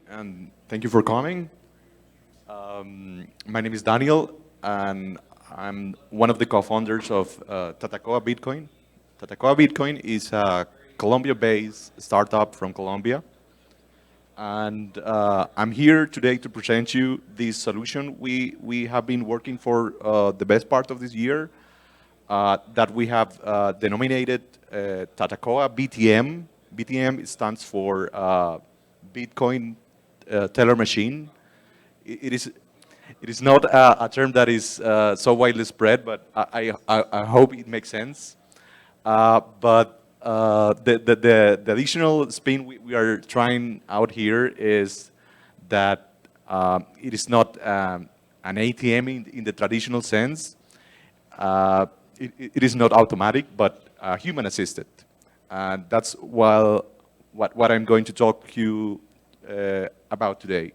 and thank you for coming. My name is Daniel, and I'm one of the co-founders of Tatacoa Bitcoin. Tatacoa Bitcoin is a Colombia-based startup from Colombia, and I'm here today to present you this solution we have been working for the best part of this year that we have denominated Tatacoa BTM. BTM stands for Bitcoin Teller Machine. It is not a term that is so widely spread, but I hope it makes sense. But the additional spin we are trying out here is that it is not an ATM in the traditional sense. It is not automatic, but human assisted. And that's what I'm going to talk to you about today.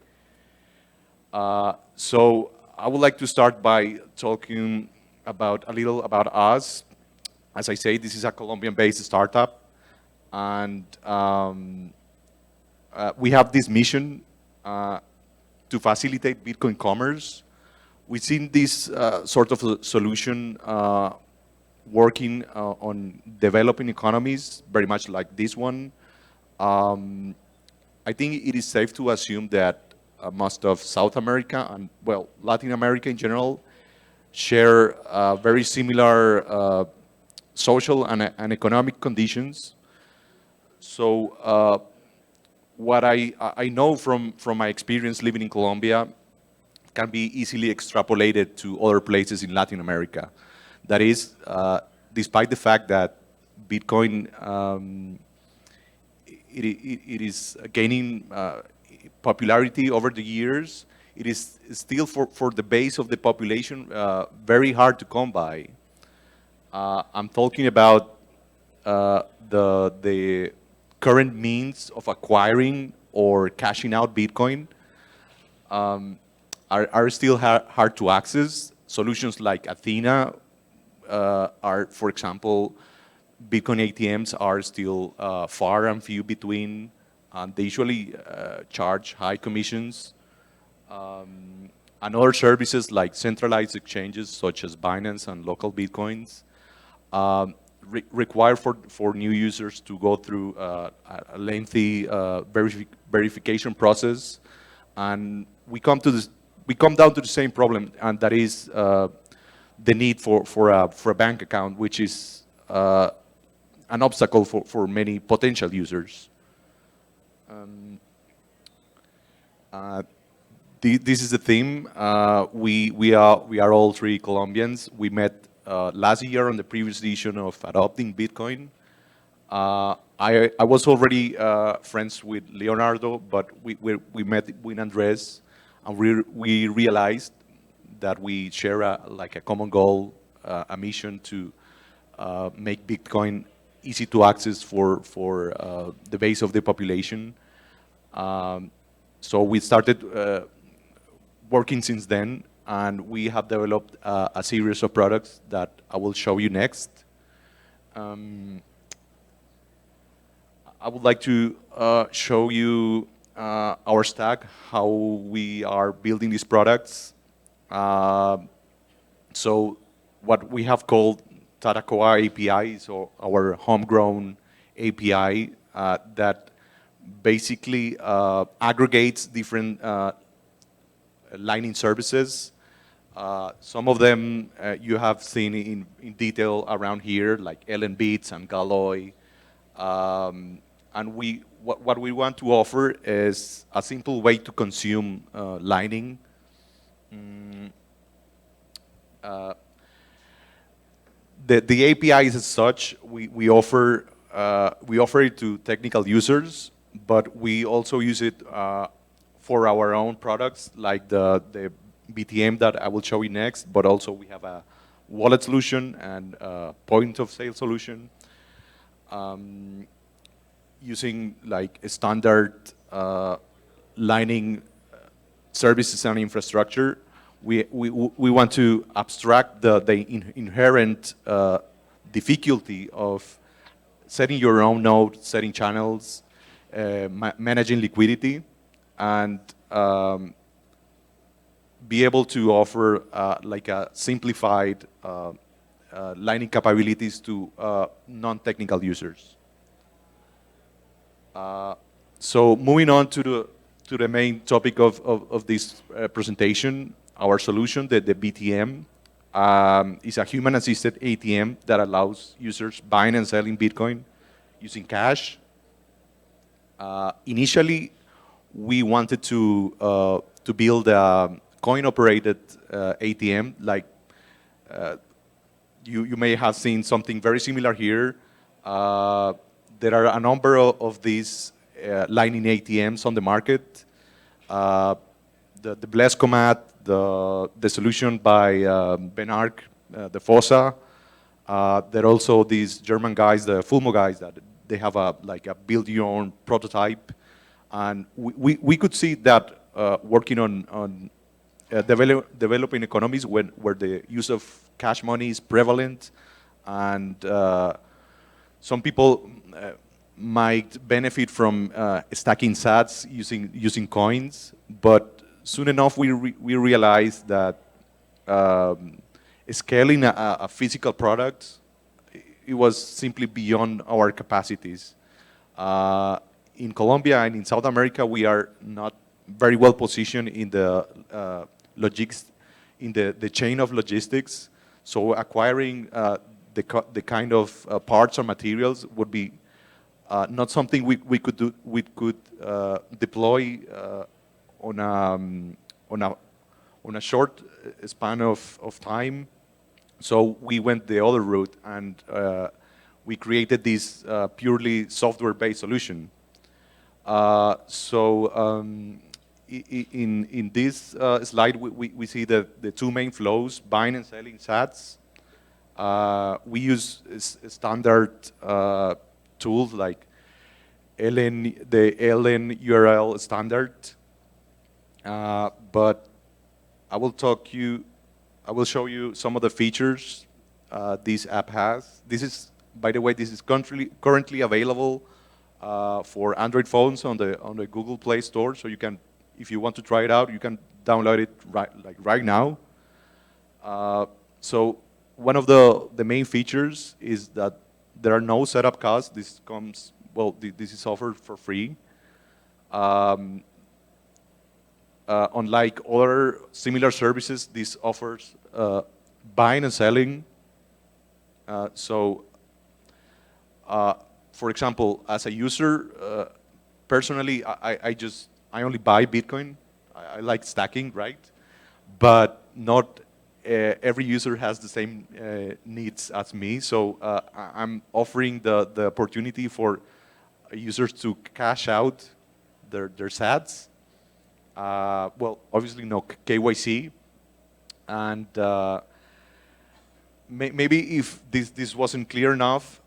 So I would like to start by talking about a little about us. As I say, this is a Colombian-based startup, and we have this mission to facilitate Bitcoin commerce. We've seen this sort of a solution working on developing economies, very much like this one. I think it is safe to assume that most of South America and, well, Latin America in general share very similar social and economic conditions. So what I know from my experience living in Colombia can be easily extrapolated to other places in Latin America. That is, despite the fact that Bitcoin it is gaining popularity over the years, it is still for the base of the population very hard to come by. I'm talking about the current means of acquiring or cashing out Bitcoin are still hard to access. Solutions like Athena are, for example, Bitcoin ATMs are still far and few between. They usually charge high commissions. And other services like centralized exchanges such as Binance and local Bitcoins require for new users to go through a lengthy verification process. And we come down to the same problem, and that is the need for a bank account, which is an obstacle for many potential users. This is the theme. We are all three Colombians. We met last year on the previous edition of Adopting Bitcoin. I was already friends with Leonardo, but we met with Andres, and we realized that we share like a common goal, a mission to make Bitcoin easy to access for the base of the population. So we started working since then, and we have developed a series of products that I will show you next. I would like to show you our stack, how we are building these products. So what we have called Tatacoa API is our homegrown API that basically aggregates different Lightning services. Some of them you have seen in detail around here, like LNBits and Galloy. And what we want to offer is a simple way to consume Lightning. The API is as such, we offer it to technical users, but we also use it for our own products, like the BTM that I will show you next, but also we have a wallet solution and a point of sale solution using like a standard Lightning services and infrastructure. We want to abstract the inherent difficulty of setting your own node, setting channels, managing liquidity. and be able to offer like a simplified lining capabilities to non-technical users. So moving on to the main topic of this presentation, our solution, the BTM, is a human-assisted ATM that allows users buying and selling Bitcoin using cash. Initially, we wanted to build a coin-operated ATM. Like you may have seen something very similar here. There are a number of these Lightning ATMs on the market. The Blescomat, the solution by Ben Ark, the Fossa. There are also these German guys, the Fulmo guys, that they have like a build your own prototype. And we could see that working on developing economies where the use of cash money is prevalent, and some people might benefit from stacking sats using coins, but soon enough we realized that scaling a physical product, it was simply beyond our capacities. In Colombia and in South America, we are not very well positioned in the in the chain of logistics. So acquiring the kind of parts or materials would be not something we could do. We could deploy on a short span of time. So we went the other route, and we created this purely software-based solution. In this slide, we see the two main flows: buying and selling sats. We use standard tools like the LN URL standard, but I will show you some of the features this app has. This is, by the way, this is currently available for Android phones on the Google Play Store. So you can, if you want to try it out, you can download it right now. So one of the main features is that there are no setup costs. This comes, well, this is offered for free. Unlike other similar services, this offers buying and selling. For example, as a user, personally, I only buy Bitcoin. I like stacking, right? But not every user has the same needs as me. So I'm offering the opportunity for users to cash out their sats. Well, obviously no KYC, and maybe if this wasn't clear enough,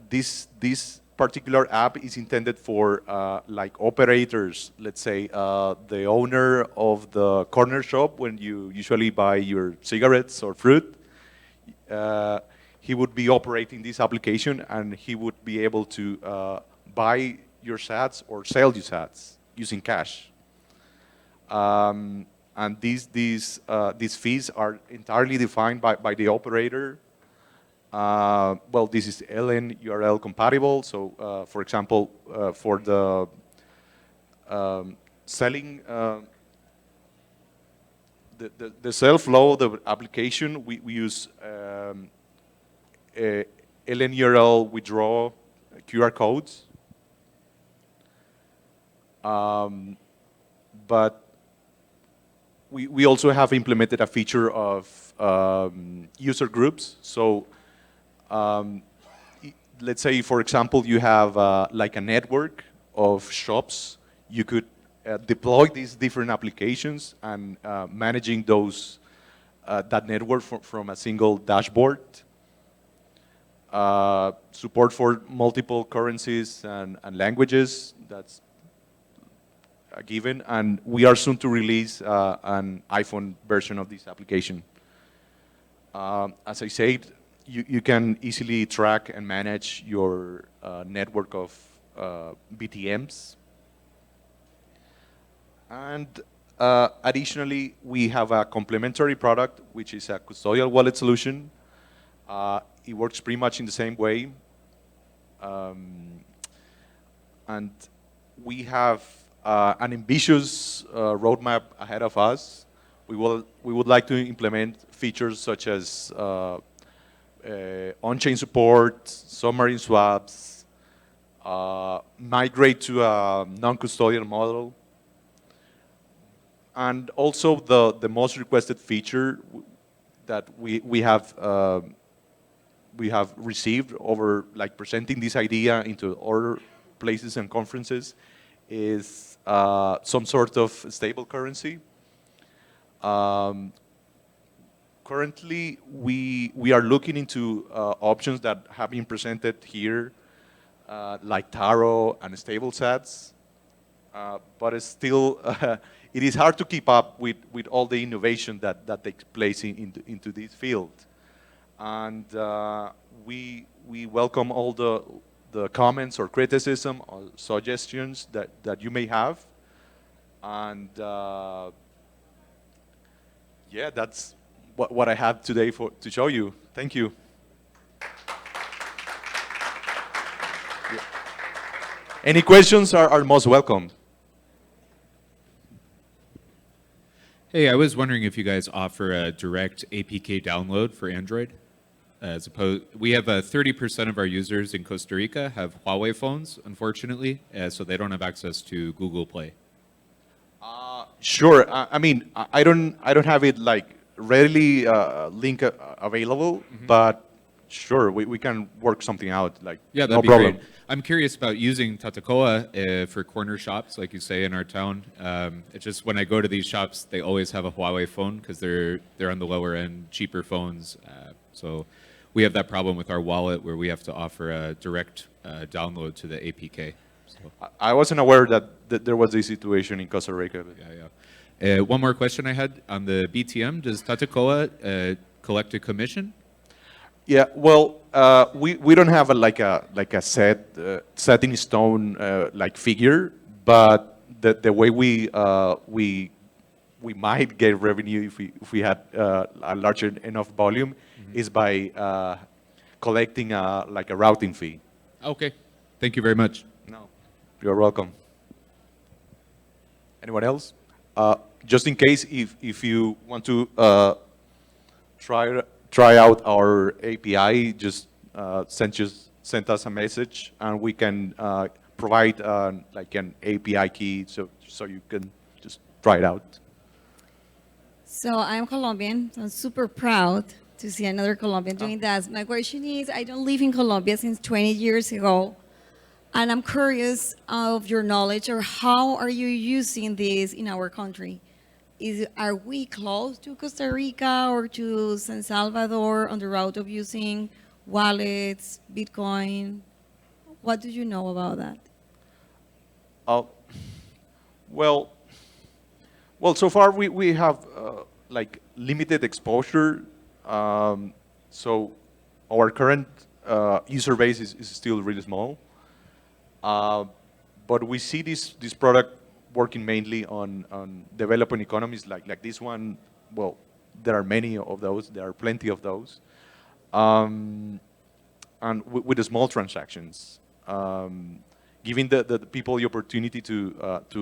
this particular app is intended for like operators. Let's say the owner of the corner shop when you usually buy your cigarettes or fruit. He would be operating this application, and he would be able to buy your sats or sell you sats using cash. And these fees are entirely defined by the operator. Well, this is LN URL compatible. So, for example, for the selling, the sell flow of the application, we use LN URL withdraw QR codes. But we also have implemented a feature of user groups. So let's say, for example, you have like a network of shops. You could deploy these different applications and managing those that network from a single dashboard. Support for multiple currencies and languages. That's a given, and we are soon to release an iPhone version of this application. As I said, you can easily track and manage your network of BTMs. And additionally, we have a complementary product, which is a custodial wallet solution. It works pretty much in the same way. Um, and we have an ambitious roadmap ahead of us. We would like to implement features such as on-chain support, submarine swaps, migrate to a non-custodial model, and also the most requested feature that we have received over like presenting this idea into other places and conferences is some sort of stable currency. Um, Currently, we are looking into options that have been presented here, like Taro and stable sats. But it's still, it is hard to keep up with all the innovation that takes place into this field. And we welcome all the comments or criticism or suggestions that you may have. And yeah, that's what I have today to show you. Thank you. Yeah. Any questions are most welcome. Hey, I was wondering if you guys offer a direct APK download for Android. As opposed, we have 30% of our users in Costa Rica have Huawei phones, unfortunately, so they don't have access to Google Play. Sure. I mean, I don't have it like readily link available, but sure, we can work something out. Like Yeah, no that'd be problem. great. I'm curious about using Tatacoa for corner shops, like you say in our town. It's just when I go to these shops, they always have a Huawei phone because they're on the lower end, cheaper phones. So we have that problem with our wallet where we have to offer a direct download to the APK. So, I wasn't aware that there was this situation in Costa Rica. yeah. One more question I had on the BTM. Does Tatacoa collect a commission? Yeah, well, we don't have a set in stone like figure, but the way we might get revenue if we had a larger enough volume is by collecting like a routing fee. Okay. Thank you very much. No, you're welcome. Anyone else? Just in case, if you want to try out our API, just send us a message, and we can provide like an API key, so you can just try it out. So I'm Colombian. So I'm super proud to see another Colombian doing that. My question is, I don't live in Colombia since 20 years ago, and I'm curious of your knowledge or how are you using this in our country? Are we close to Costa Rica or to San Salvador on the route of using wallets, Bitcoin? What do you know about that? Uh, well, so far we have like limited exposure. So our current user base is still really small. But we see this product working mainly on developing economies like this one. Well, there are many of those. There are plenty of those. And with the small transactions, giving the people the opportunity to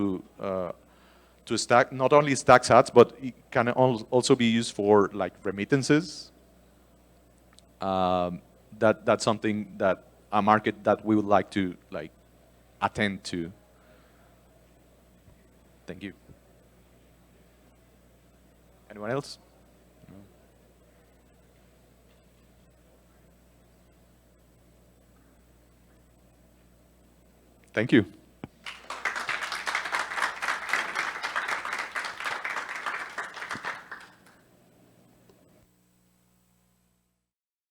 stack, not only stack sats, but it can also be used for like remittances. That's something that a market that we would like to like attend to. Thank you. Anyone else? No. Thank you.